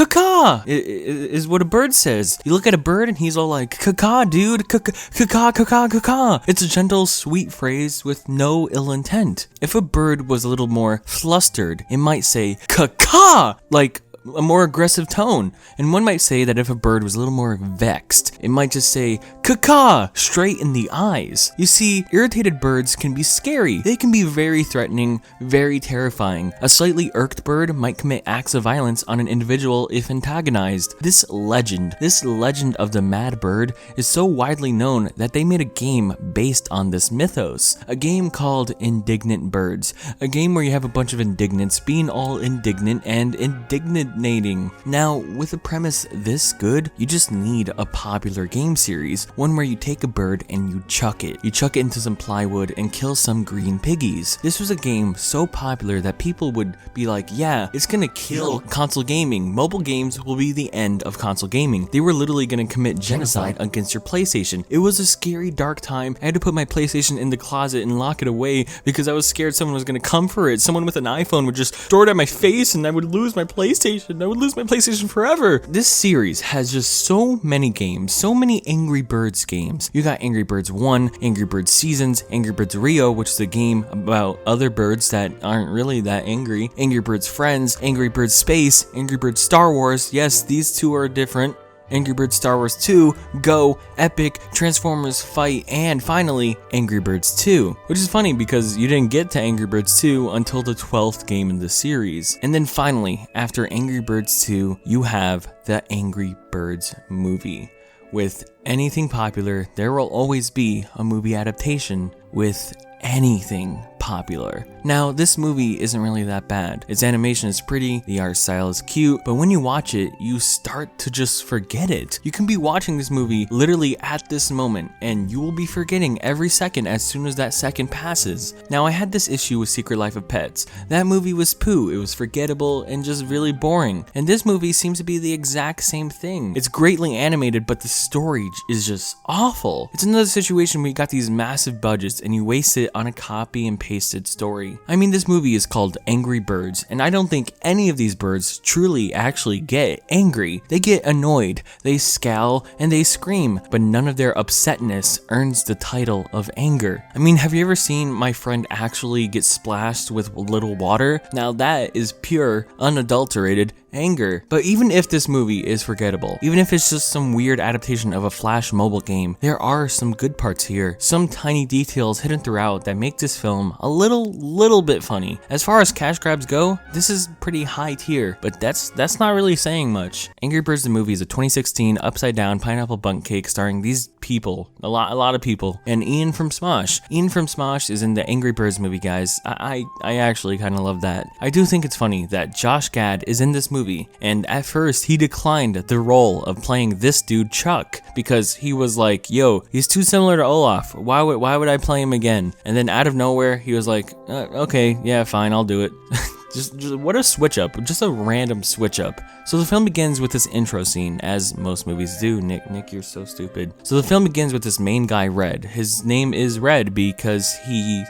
caw is what a bird says. You look at a bird and he's all like, caw, dude, caw. It's a gentle, sweet phrase with no ill intent. If a bird was a little more flustered, it might say caw, like a more aggressive tone. And one might say that if a bird was a little more vexed, it might just say caw straight in the eyes. You see, irritated birds can be scary. They can be very threatening, very terrifying. A slightly irked bird might commit acts of violence on an individual if antagonized. This legend of the mad bird is so widely known that they made a game based on this mythos. A game called Indignant Birds. A game where you have a bunch of indignants being all indignant and indignating. Now, with a premise this good, you just need a popular game series. One where you take a bird and you chuck it. You chuck it into some plywood and kill some green piggies. This was a game so popular that people would be like, yeah, it's gonna kill console gaming. Mobile games will be the end of console gaming. They were literally gonna commit genocide against your PlayStation. It was a scary, dark time. I had to put my PlayStation in the closet and lock it away because I was scared someone was gonna come for it. Someone with an iPhone would just throw it at my face and I would lose my PlayStation. I would lose my PlayStation forever. This series has just so many games, so many Angry Birds games. You got Angry Birds 1, Angry Birds Seasons, Angry Birds Rio, which is a game about other birds that aren't really that angry, Angry Birds Friends, Angry Birds Space, Angry Birds Star Wars. Yes, these two are different. Angry Birds Star Wars 2, Go, Epic, Transformers Fight, and finally, Angry Birds 2. Which is funny because you didn't get to Angry Birds 2 until the 12th game in the series. And then finally, after Angry Birds 2, you have the Angry Birds movie. With anything popular, there will always be a movie adaptation with anything popular. Now, this movie isn't really that bad. Its animation is pretty, the art style is cute, but when you watch it, you start to just forget it. You can be watching this movie literally at this moment, and you will be forgetting every second as soon as that second passes. Now, I had this issue with Secret Life of Pets. That movie was poo. It was forgettable and just really boring. And this movie seems to be the exact same thing. It's greatly animated, but the story is just awful. It's another situation where you got these massive budgets and you waste it on a copy and pasted story. I mean, this movie is called Angry Birds, and I don't think any of these birds truly actually get angry. They get annoyed, they scowl, and they scream, but none of their upsetness earns the title of anger. I mean, have you ever seen my friend actually get splashed with little water? Now that is pure, unadulterated anger. But even if this movie is forgettable, even if it's just some weird adaptation of a Flash mobile game, there are some good parts here. Some tiny details hidden throughout that make this film a little bit funny. As far as cash grabs go, this is pretty high tier, but that's not really saying much. Angry Birds the movie is a 2016 upside down pineapple bundt cake starring these people, a lot of people, and Ian from Smosh. Ian from Smosh is in the Angry Birds movie, guys. I actually kind of love that. I do think it's funny that Josh Gad is in this movie, and at first he declined the role of playing this dude Chuck because he was like, yo, he's too similar to Olaf. Why would I play him again? And then out of nowhere he was like, okay, yeah, fine, I'll do it. Just what a switch up, just a random switch up. So the film begins with this intro scene, as most movies do. Nick, you're so stupid. So the film begins with this main guy, Red. His name is Red because he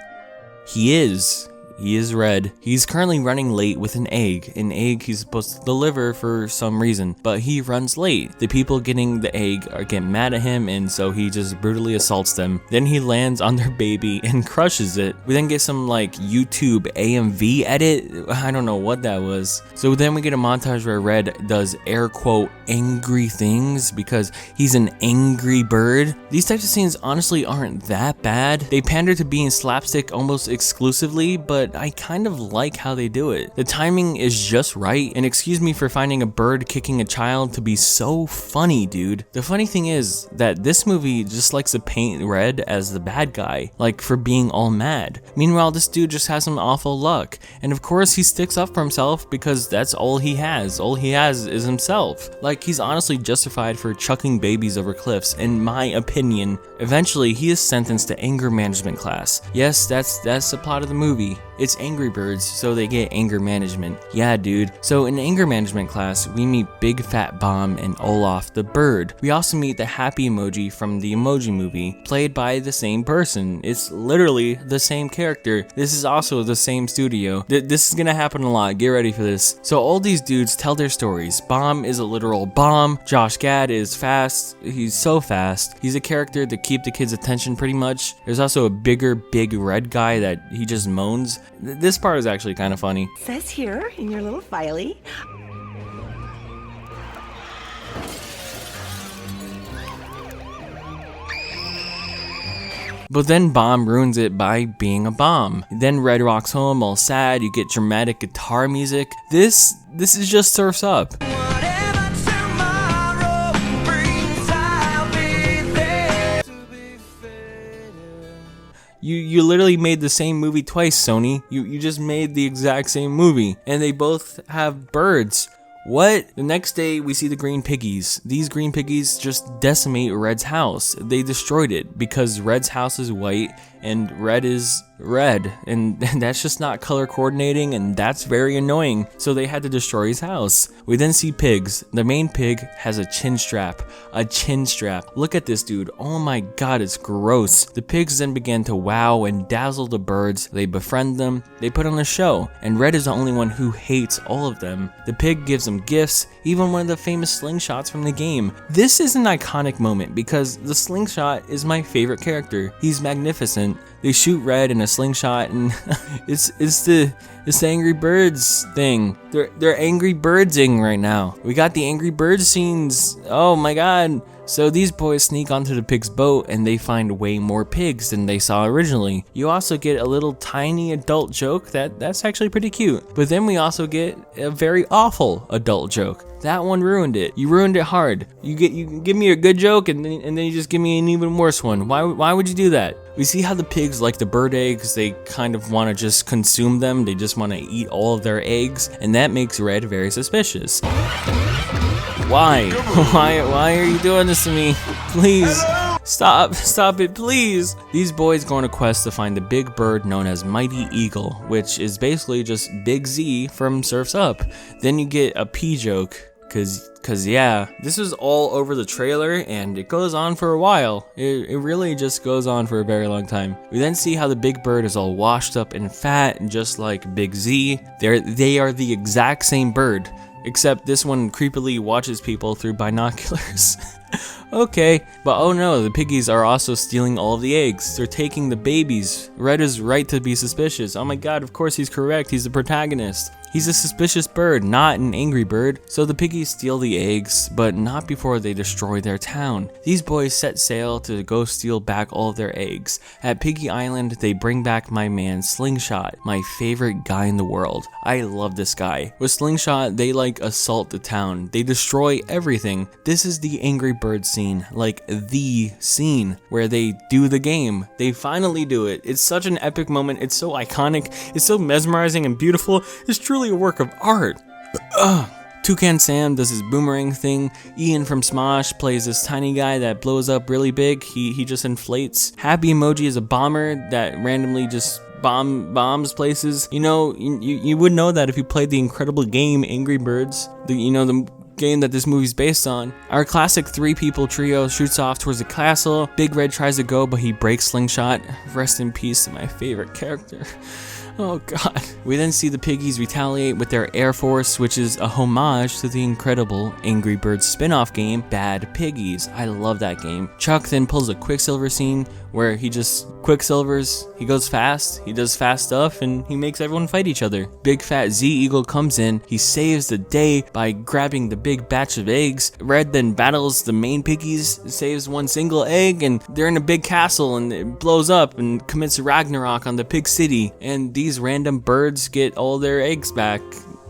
is Red. He's currently running late with an egg. An egg he's supposed to deliver for some reason, but he runs late. The people getting the egg get mad at him, and so he just brutally assaults them. Then he lands on their baby and crushes it. We then get some like YouTube AMV edit. I don't know what that was. So then we get a montage where Red does air quote angry things because he's an angry bird. These types of scenes honestly aren't that bad. They pander to being slapstick almost exclusively, but I kind of like how they do it. The timing is just right, and excuse me for finding a bird kicking a child to be so funny, dude. The funny thing is that this movie just likes to paint Red as the bad guy, like for being all mad. Meanwhile, this dude just has some awful luck, and of course he sticks up for himself because that's all he has. All he has is himself. Like, he's honestly justified for chucking babies over cliffs, in my opinion. Eventually, he is sentenced to anger management class. Yes, that's the plot of the movie. It's Angry Birds, so they get anger management. Yeah, dude. So in anger management class, we meet Big Fat Bomb and Olaf the bird. We also meet the happy emoji from the Emoji Movie, played by the same person. It's literally the same character. This is also the same studio. This is gonna happen a lot. Get ready for this. So all these dudes tell their stories. Bomb is a literal bomb. Josh Gad is fast. He's so fast. He's a character to keep the kids' attention pretty much. There's also a big red guy that he just moans. This part is actually kind of funny. Says here in your little filey. But then Bomb ruins it by being a bomb. Then Red rocks home all sad. You get dramatic guitar music. This is just Surf's Up. You literally made the same movie twice, Sony. You just made the exact same movie. And they both have birds. What? The next day, we see the green piggies. These green piggies just decimate Red's house. They destroyed it because Red's house is white and Red is red. And that's just not color coordinating, and that's very annoying. So they had to destroy his house. We then see pigs. The main pig has a chin strap. A chin strap. Look at this dude. Oh my god, it's gross. The pigs then began to wow and dazzle the birds. They befriend them. They put on a show. And Red is the only one who hates all of them. The pig gives them gifts, even one of the famous slingshots from the game. This is an iconic moment because the slingshot is my favorite character. He's magnificent. They shoot Red in a slingshot, and it's the Angry Birds thing. They're Angry Birdsing right now. We got the Angry Birds scenes. Oh my god. So these boys sneak onto the pig's boat and they find way more pigs than they saw originally. You also get a little tiny adult joke that's actually pretty cute. But then we also get a very awful adult joke. That one ruined it. You ruined it hard. You give me a good joke and then you just give me an even worse one. Why would you do that? We see how the pigs like the bird eggs. They kind of want to just consume them. They just want to eat all of their eggs, and that makes Red very suspicious. Why? Why are you doing this to me? Please. Stop it, please. These boys go on a quest to find the big bird known as Mighty Eagle, which is basically just Big Z from Surf's Up. Then you get a pee joke, cause yeah, this was all over the trailer and it goes on for a while. It really just goes on for a very long time. We then see how the big bird is all washed up and fat, and just like Big Z, they are the exact same bird. Except this one creepily watches people through binoculars. Okay, but oh no, the piggies are also stealing all of the eggs. They're taking the babies. Red is right to be suspicious. Oh my god, of course he's correct. He's the protagonist. He's a suspicious bird, not an angry bird. So the piggies steal the eggs, but not before they destroy their town. These boys set sail to go steal back all of their eggs. At Piggy Island, they bring back my man Slingshot, my favorite guy in the world. I love this guy. With Slingshot, they like assault the town. They destroy everything. This is the Angry Bird scene, like the scene where they do the game. They finally do it. It's such an epic moment. It's so iconic. It's so mesmerizing and beautiful. It's truly a work of art. Toucan Sam does his boomerang thing. Ian from Smosh plays this tiny guy that blows up really big. He just inflates. Happy Emoji is a bomber that randomly just bombs places. You know, you would know that if you played the incredible game Angry Birds. The game that this movie's based on. Our classic 3-people trio shoots off towards the castle. Big Red tries to go, but he breaks Slingshot. Rest in peace to my favorite character. Oh god. We then see the piggies retaliate with their Air Force, which is a homage to the incredible Angry Birds spin-off game, Bad Piggies. I love that game. Chuck then pulls a Quicksilver scene where he just Quicksilvers, he goes fast, he does fast stuff, and he makes everyone fight each other. Big Fat Z Eagle comes in, he saves the day by grabbing the big batch of eggs. Red then battles the main piggies, saves one single egg, and they're in a big castle and it blows up and commits Ragnarok on the pig city. And these random birds get all their eggs back,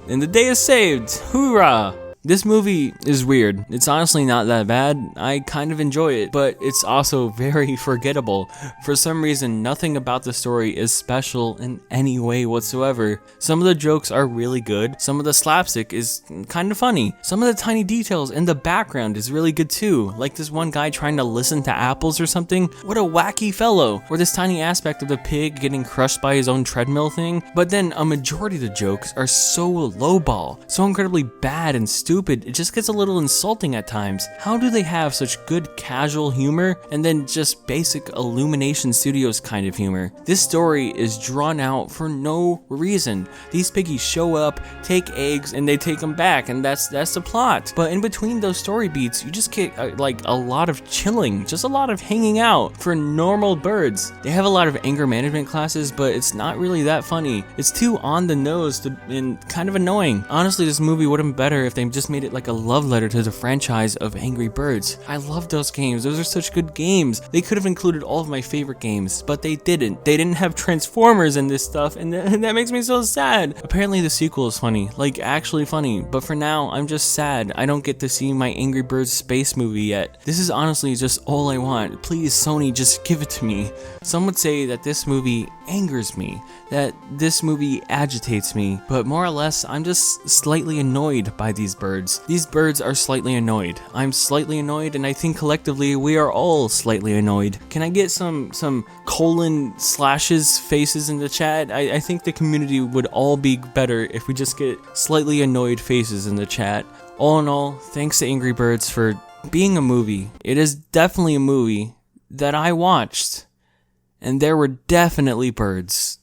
and the day is saved. Hoorah! This movie is weird. It's honestly not that bad. I kind of enjoy it, but it's also very forgettable. For some reason, nothing about the story is special in any way whatsoever. Some of the jokes are really good. Some of the slapstick is kind of funny. Some of the tiny details in the background is really good too. Like this one guy trying to listen to apples or something. What a wacky fellow. Or this tiny aspect of the pig getting crushed by his own treadmill thing. But then a majority of the jokes are so lowball, so incredibly bad and stupid, it just gets a little insulting at times. How do they have such good casual humor and then just basic Illumination Studios kind of humor? This story is drawn out for no reason. These piggies show up, take eggs, and they take them back, and that's the plot. But in between those story beats, you just get like a lot of chilling, just a lot of hanging out for normal birds. They have a lot of anger management classes, but it's not really that funny. It's too on the nose and kind of annoying. Honestly, this movie would have been better if they just made it like a love letter to the franchise of Angry Birds. I love those games. Those are such good games. They could have included all of my favorite games, but they didn't. They didn't have Transformers in this stuff, and that makes me so sad. Apparently the sequel is funny, like actually funny, but for now, I'm just sad I don't get to see my Angry Birds space movie yet. This is honestly just all I want. Please, Sony, just give it to me. Some would say that this movie angers me, that this movie agitates me, but more or less, I'm just slightly annoyed by these birds. These birds are slightly annoyed. I'm slightly annoyed, and I think collectively we are all slightly annoyed. Can I get some colon slashes faces in the chat? I think the community would all be better if we just get slightly annoyed faces in the chat. All in all, thanks to Angry Birds for being a movie. It is definitely a movie that I watched, and there were definitely birds.